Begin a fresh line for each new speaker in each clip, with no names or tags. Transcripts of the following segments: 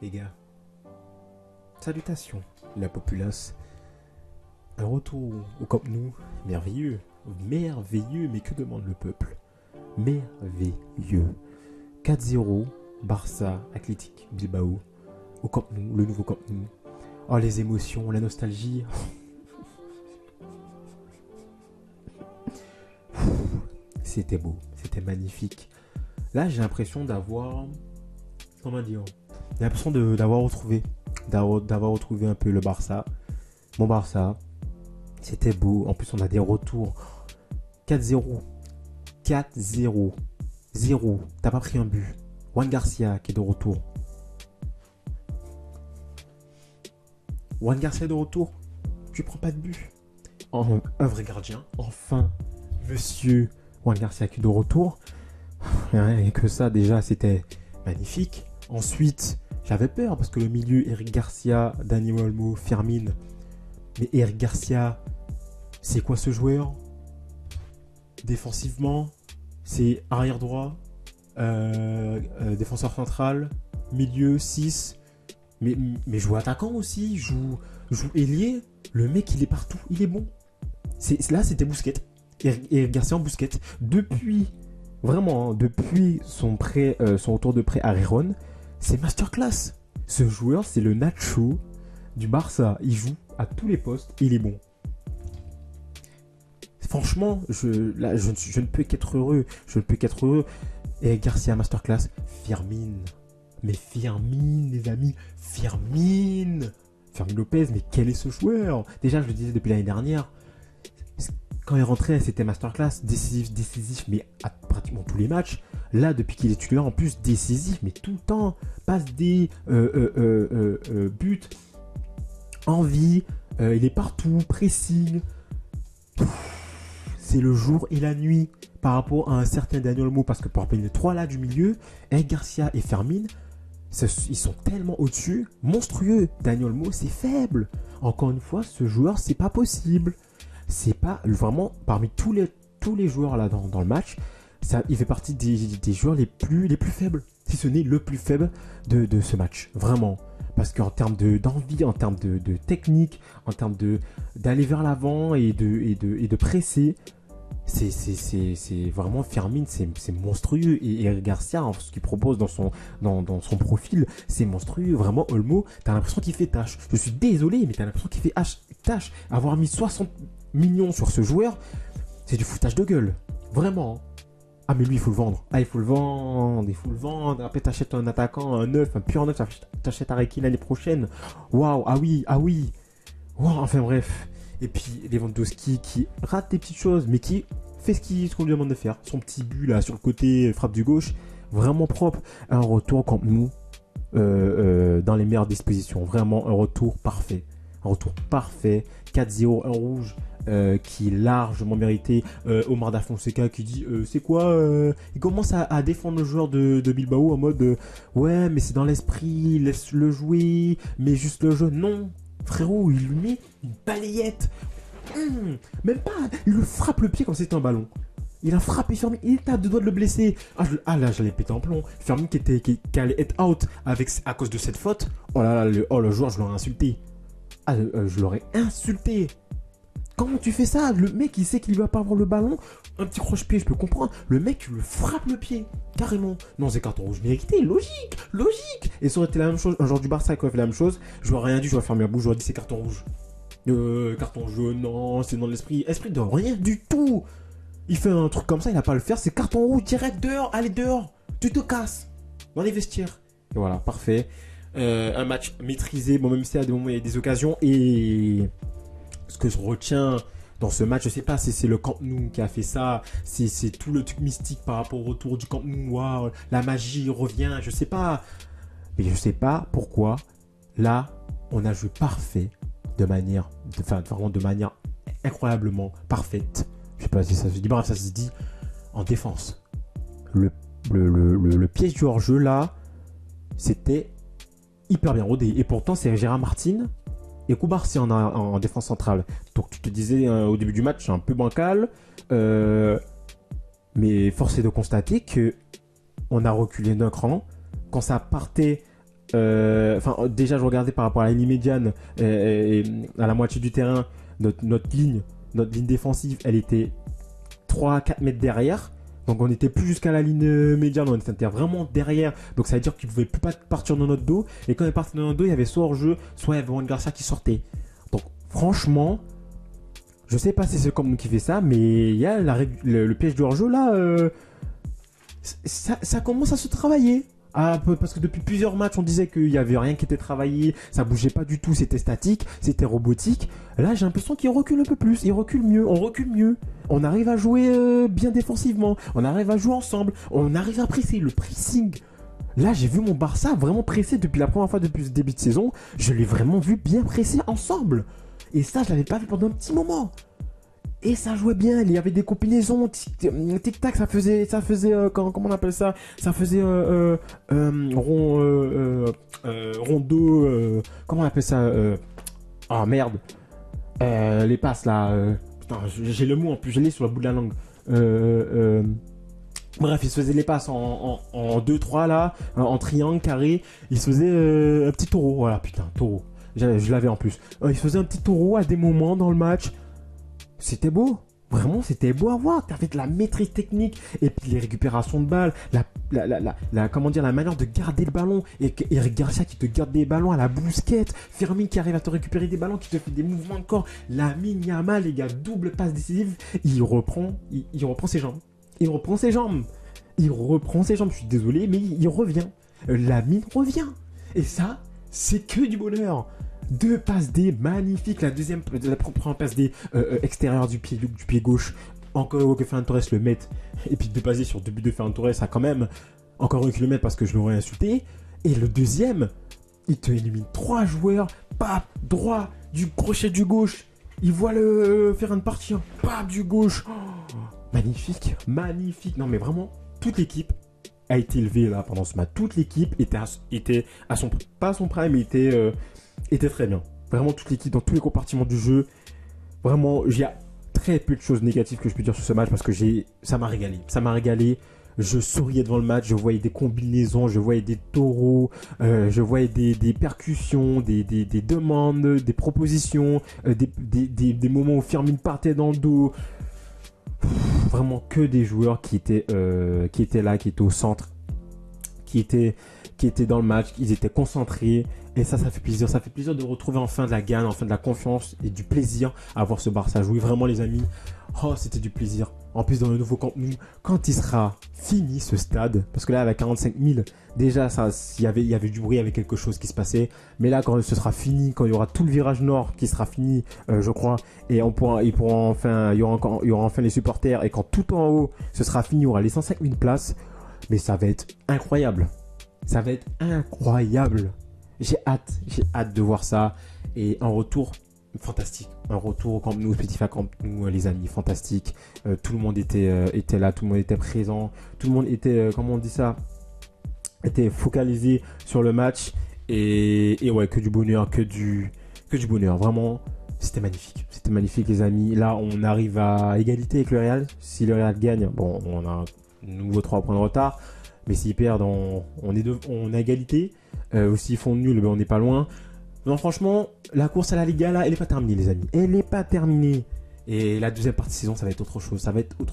Les gars, salutations, la populace. Un retour au Camp Nou, merveilleux, merveilleux, mais que demande le peuple? Merveilleux. 4-0, Barça, Athletic Bilbao, au Camp Nou, le nouveau Camp Nou. Oh, les émotions, la nostalgie. C'était beau, c'était magnifique. Là, j'ai l'impression d'avoir... Comment dire? J'ai l'impression d'avoir retrouvé un peu le Barça. Mon Barça, c'était beau. En plus, on a des retours. 4-0. 4-0. 0. T'as pas pris un but. Juan Garcia qui est de retour. Juan Garcia est de retour. Tu prends pas de but. Un vrai gardien. Enfin, monsieur Juan Garcia qui est de retour. Rien que ça, déjà, c'était magnifique. Ensuite, j'avais peur parce que le milieu, Eric Garcia, Dani Olmo, Firmin. Mais Eric Garcia, c'est quoi ce joueur? Défensivement, c'est arrière droit, défenseur central, milieu 6. Mais joue attaquant aussi, joue ailier. Le mec, il est partout, il est bon. Là, c'était Busquets. Eric Garcia en Busquets. Depuis son retour de prêt à Riron, c'est masterclass. Ce joueur, c'est le Nacho du Barça. Il joue à tous les postes et il est bon. Franchement, je ne peux qu'être heureux. Et Garcia masterclass. Firmin. Mais Firmin, les amis. Firmin Lopez, mais quel est ce joueur? Déjà, je le disais depuis l'année dernière. Quand il rentrait, c'était masterclass, décisif, mais à pratiquement tous les matchs. Là, depuis qu'il est titulaire, en plus, décisif, mais tout le temps. Passe des buts, envie, il est partout, pressing. C'est le jour et la nuit par rapport à un certain Daniel Olmo, parce que pour rappeler les trois là du milieu, Eric Garcia et Firmin, ils sont tellement au-dessus, monstrueux. Daniel Olmo, c'est faible. Encore une fois, ce joueur, c'est pas possible. C'est pas vraiment parmi tous les joueurs là dans le match, il fait partie des joueurs les plus faibles, si ce n'est le plus faible de ce match, vraiment. Parce qu'en termes d'envie, en termes de technique, en termes d'aller vers l'avant et de presser, c'est vraiment Firmin, c'est monstrueux. Et Eric Garcia, ce qu'il propose dans son profil, c'est monstrueux. Vraiment, Olmo, t'as l'impression qu'il fait tâche. Je suis désolé, mais t'as l'impression qu'il fait tâche. Avoir mis 60 millions sur ce joueur, c'est du foutage de gueule. Vraiment. Ah, mais lui, il faut le vendre. Il faut le vendre. Après, t'achètes un attaquant, un neuf, un pur neuf, t'achètes Areki l'année prochaine. Waouh, ah oui. Waouh, enfin bref. Et puis, Lewandowski qui rate des petites choses, mais qui fait ce qu'on lui demande de faire. Son petit but, là, sur le côté, frappe du gauche, vraiment propre. Un retour Camp Nou, dans les meilleures dispositions. Vraiment, un retour parfait. 4-0, un rouge. Qui est largement mérité. Omar Da Fonseca qui dit c'est quoi il commence à défendre le joueur de Bilbao en mode ouais mais c'est dans l'esprit, laisse-le jouer, mais juste le jeu. Non frérot, il lui met une balayette. Même pas, il le frappe le pied comme si c'était un ballon. Il a frappé Fermin, il était à deux doigts de le blesser. Là j'allais péter en plomb. Fermin qui allait être out à cause de cette faute. Oh là là, le joueur, je l'aurais insulté. Je l'aurais insulté. Comment tu fais ça? Le mec, il sait qu'il va pas avoir le ballon. Un petit croche-pied, je peux comprendre. Le mec, il le frappe le pied. Carrément. Non, c'est carton rouge mérité. Logique. Et ça aurait été la même chose. Un joueur du Barça qui aurait fait la même chose. Je n'aurais rien dit, j'aurais fermé la bouche. J'aurais dit c'est carton rouge. Carton jaune, non, c'est dans l'esprit. Esprit de rien du tout. Il fait un truc comme ça, il n'a pas à le faire. C'est carton rouge direct dehors. Allez, dehors. Tu te casses. Dans les vestiaires. Et voilà, parfait. Un match maîtrisé. Bon, même si à des moments, il y a des occasions. Et ce que je retiens dans ce match, je sais pas si c'est le Camp Nou qui a fait ça, c'est tout le truc mystique par rapport au retour du Camp Nou, wow, la magie revient, je sais pas. Mais je sais pas pourquoi, là, on a joué parfait, vraiment de manière incroyablement parfaite. Je sais pas si ça se dit, bref, ça se dit en défense. Le piège du hors-jeu, là, c'était hyper bien rodé. Et pourtant, c'est Gérard Martin et Koubarsi en défense centrale. Donc tu te disais au début du match, c'est un peu bancal. Mais force est de constater que on a reculé d'un cran. Quand ça partait, déjà je regardais par rapport à la ligne médiane et à la moitié du terrain, notre ligne défensive, elle était 3 à 4 mètres derrière. Donc on n'était plus jusqu'à la ligne médiane, on était vraiment derrière. Donc ça veut dire qu'ils ne pouvaient plus pas partir dans notre dos. Et quand ils partaient dans notre dos, il y avait soit hors-jeu, soit il y avait Juan Garcia qui sortait. Donc franchement, je sais pas si c'est comme nous qui fait ça, mais il y a le piège du hors-jeu là, ça commence à se travailler. Parce que depuis plusieurs matchs, on disait qu'il n'y avait rien qui était travaillé, ça bougeait pas du tout, c'était statique, c'était robotique. Là, j'ai l'impression qu'il recule un peu plus, il recule mieux, on recule mieux. On arrive à jouer bien défensivement, on arrive à jouer ensemble, on arrive à presser, le pressing. Là, j'ai vu mon Barça vraiment pressé depuis la première fois depuis ce début de saison. Je l'ai vraiment vu bien pressé ensemble. Et ça, je l'avais pas vu pendant un petit moment. Et ça jouait bien, il y avait des combinaisons, tic-tac, ça faisait comment on appelle ça? Ça faisait rondo, comment on appelle ça? Oh merde, les passes là, putain, j'ai le mot en plus, je l'ai sur le bout de la langue. Bref, il se faisait les passes en 2-3 là, en triangle, carré, il se faisait un petit taureau, voilà, putain, taureau, je l'avais en plus. Il se faisait un petit taureau à des moments dans le match. C'était beau, vraiment c'était beau à voir. T'avais de la maîtrise technique et puis les récupérations de balles, la manière de garder le ballon et Eric Garcia qui te garde des ballons à la Busquets, Fermin qui arrive à te récupérer des ballons, qui te fait des mouvements de corps, Lamine Yamal, les gars, double passe décisive, il reprend ses jambes, je suis désolé mais il revient, Lamine revient et ça c'est que du bonheur. 2 passes D magnifiques, la première passe D extérieure du pied gauche, encore que Ferran Torres le mette, et puis 2 passes D sur 2 buts de Ferran Torres, ça quand même encore un kilomètre parce que je l'aurais insulté. Et le deuxième, il te élimine 3 joueurs, pap, droit, du crochet du gauche, il voit le Ferran partir, pap, du gauche, magnifique, non mais vraiment, toute l'équipe a été élevée là pendant ce match, toute l'équipe était à son, pas à son prime, mais était très bien. Vraiment toute l'équipe dans tous les compartiments du jeu. Vraiment, il y a très peu de choses négatives que je peux dire sur ce match parce que ça m'a régalé. Je souriais devant le match, je voyais des combinaisons, je voyais des taureaux, je voyais des percussions, des demandes, des propositions, des moments où Firmine partait dans le dos. Vraiment que des joueurs qui étaient là, qui étaient au centre, qui étaient dans le match, ils étaient concentrés. Et ça fait plaisir. Ça fait plaisir de retrouver enfin de la gagne, enfin de la confiance et du plaisir à voir ce Barça jouer. Vraiment, les amis, c'était du plaisir. En plus, dans le nouveau Camp Nou, quand il sera fini ce stade, parce que là, avec 45 000, déjà, il y avait du bruit, il y avait quelque chose qui se passait. Mais là, quand ce sera fini, quand il y aura tout le virage nord qui sera fini, je crois, et il y aura enfin les supporters, et quand tout en haut, ce sera fini, il y aura les 105 000 places. Mais ça va être incroyable. Ça va être incroyable. J'ai hâte de voir ça. Et un retour fantastique. Un retour au Camp Nou, Spotify Camp Nou, les amis, fantastique. Tout le monde était là, tout le monde était présent. Tout le monde était, comment on dit ça, était focalisé sur le match. Et ouais, que du bonheur, que du bonheur. Vraiment, c'était magnifique. C'était magnifique, les amis. Là, on arrive à égalité avec le Real. Si le Real gagne, bon, on a un nouveau 3 points de retard. Mais s'ils perdent, on a égalité. Ou s'ils font nul, ben on n'est pas loin. Non, franchement, la course à la Liga, là, elle n'est pas terminée, les amis. Elle n'est pas terminée. Et la deuxième partie de saison, ça va être autre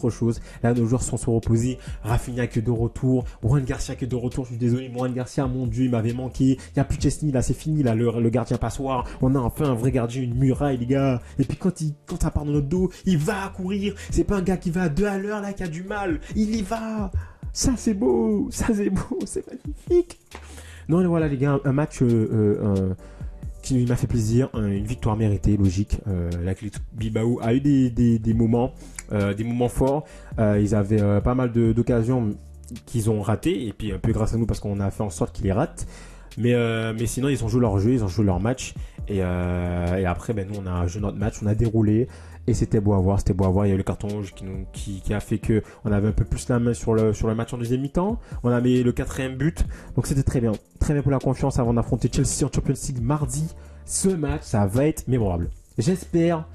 chose. Là, nos joueurs sont reposés. Rafinha que de retour. Juan Garcia que de retour. Je suis désolé, Juan Garcia, mon Dieu, il m'avait manqué. Il n'y a plus de Chesney, là, c'est fini, là, le gardien passoire. On a enfin un vrai gardien, une muraille, les gars. Et puis quand ça part dans notre dos, il va courir. C'est pas un gars qui va à 2 à l'heure, là, qui a du mal. Il y va. Ça, c'est beau. C'est magnifique. Non, voilà, les gars, un match qui m'a fait plaisir, une victoire méritée, logique. L'Athletic Bilbao a eu des moments forts. Ils avaient pas mal d'occasions qu'ils ont ratées, et puis un peu grâce à nous parce qu'on a fait en sorte qu'ils les ratent. Mais sinon, ils ont joué leur jeu, ils ont joué leur match. Et après, nous, on a joué notre match, on a déroulé. Et c'était beau à voir. Il y a eu le carton rouge qui a fait que on avait un peu plus la main sur le match en deuxième mi-temps. On a mis le 4e but. Donc c'était très bien. Très bien pour la confiance avant d'affronter Chelsea en Champions League mardi. Ce match, ça va être mémorable. J'espère.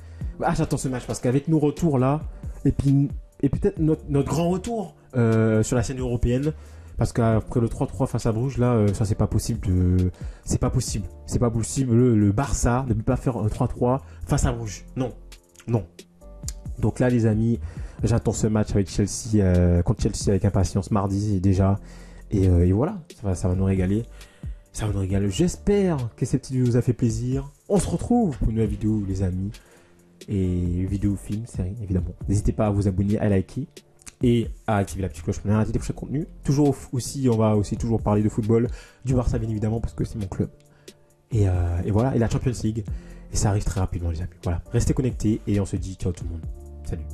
J'attends ce match parce qu'avec nos retours là, et peut-être notre grand retour sur la scène européenne, Parce qu'après le 3-3 face à Bruges, là, ça c'est pas possible de... C'est pas possible. C'est pas possible. Le Barça ne peut pas faire un 3-3 face à Bruges. Non. Non. Donc là, les amis, j'attends ce match avec Chelsea, contre Chelsea avec impatience mardi déjà. Et voilà, ça va nous régaler. Ça va nous régaler. J'espère que cette vidéo vous a fait plaisir. On se retrouve pour une nouvelle vidéo, les amis. Et vidéo, film, série, évidemment. N'hésitez pas à vous abonner, à liker et à activer la petite cloche pour ne rien rater de prochain contenu. Toujours aussi, on va aussi toujours parler de football, du Barça bien évidemment parce que c'est mon club. Et voilà, et la Champions League. Et ça arrive très rapidement, les amis. Voilà, restez connectés et on se dit ciao tout le monde. Salut.